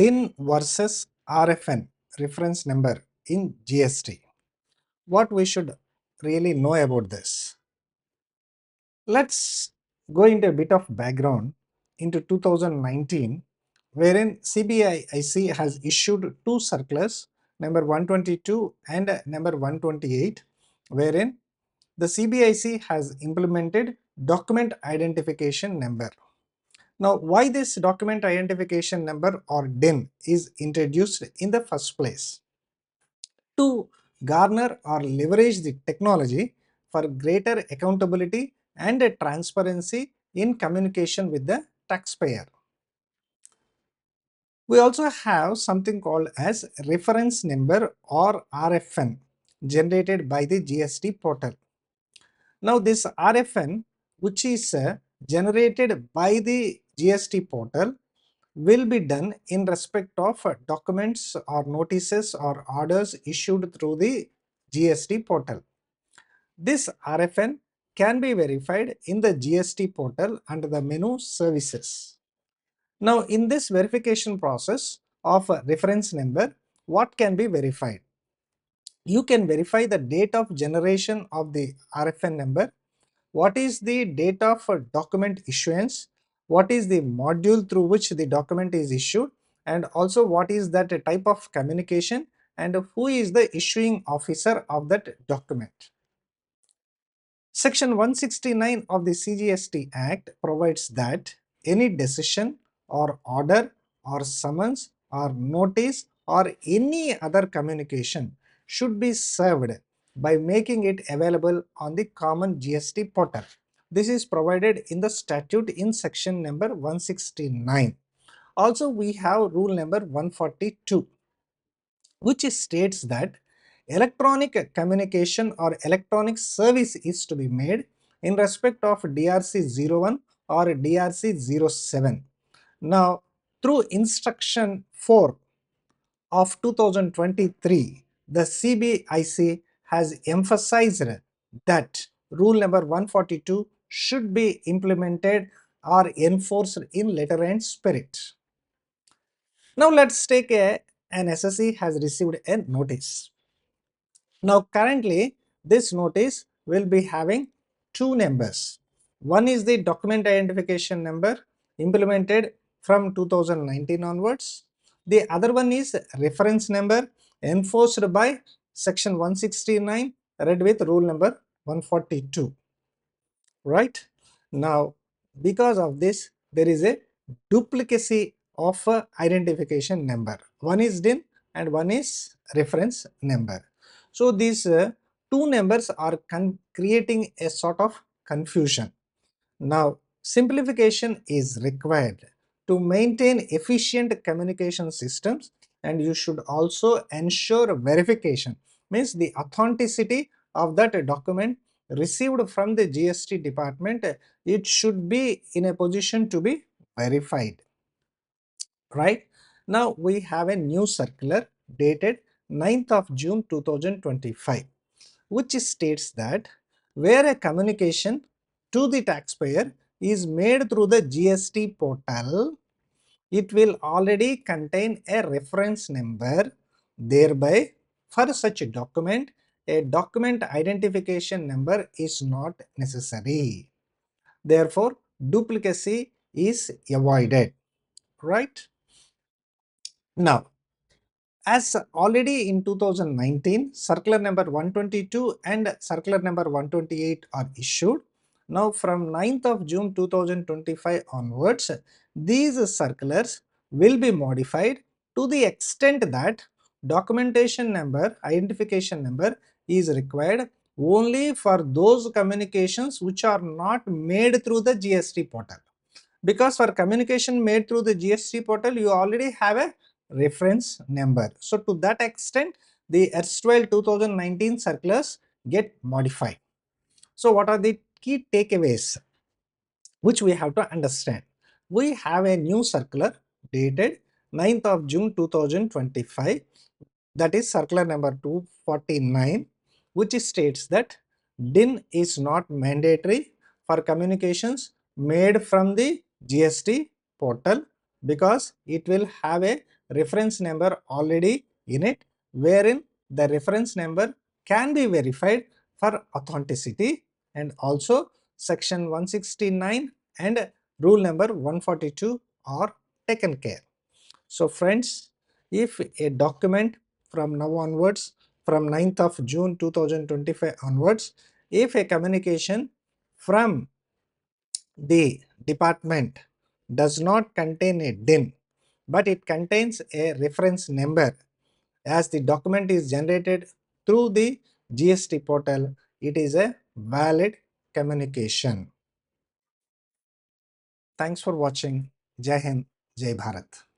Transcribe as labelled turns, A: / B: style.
A: DIN versus RFN reference number in GST. What we should really know about this? Let's go into a bit of background into 2019, wherein CBIC has issued two circulars, number 122 and number 128, wherein the CBIC has implemented document identification number. Now, why this document identification number or DIN is introduced in the first place? To garner or leverage the technology for greater accountability and transparency in communication with the taxpayer. We also have something called as reference number or RFN generated by the GST portal. Now this RFN, which is generated by the GST portal, will be done in respect of documents or notices or orders issued through the GST portal. This RFN can be verified in the GST portal under the menu services. Now in this verification process of a reference number, what can be verified? You can verify the date of generation of the RFN number, what is the date of document issuance, what is the module through which the document is issued, and also what is that type of communication and who is the issuing officer of that document. Section 169 of the CGST Act provides that any decision or order or summons or notice or any other communication should be served by making it available on the common GST portal. This is provided in the statute in section number 169. Also, we have rule number 142, which states that electronic communication or electronic service is to be made in respect of DRC 01 or DRC 07. Now, through instruction 4 of 2023, the CBIC has emphasized that rule number 142 should be implemented or enforced in letter and spirit. Now let's take an SSE has received a notice. Now currently this notice will be having two numbers. One is the document identification number implemented from 2019 onwards. The other one is reference number enforced by section 169 read with rule number 142. Right? Now because of this there is a duplicacy of identification number. One is DIN and one is reference number. So these two numbers are creating a sort of confusion. Now simplification is required to maintain efficient communication systems, and you should also ensure verification, means the authenticity of that document received from the GST department, it should be in a position to be verified. Right? Now we have a new circular dated 9th of June 2025, which states that where a communication to the taxpayer is made through the GST portal, it will already contain a reference number. Thereby, for such a document identification number is not necessary. Therefore, duplicacy is avoided. Right? Now, as already in 2019, circular number 122 and circular number 128 are issued. Now from 9th of June 2025 onwards, these circulars will be modified to the extent that documentation number, identification number is required only for those communications which are not made through the GST portal. Because for communication made through the GST portal, you already have a reference number. So to that extent, the erstwhile 2019 circulars get modified. So what are the key takeaways which we have to understand? We have a new circular dated 9th of June 2025, that is circular number 249, which states that DIN is not mandatory for communications made from the GST portal because it will have a reference number already in it, wherein the reference number can be verified for authenticity, and also section 169 and rule number 142 are taken care. So friends, if a document from now onwards, from 9th of June 2025 onwards, if a communication from the department does not contain a DIN, but it contains a reference number, as the document is generated through the GST portal, it is a valid communication. Thanks for watching. Jai Hind, Jai Bharat.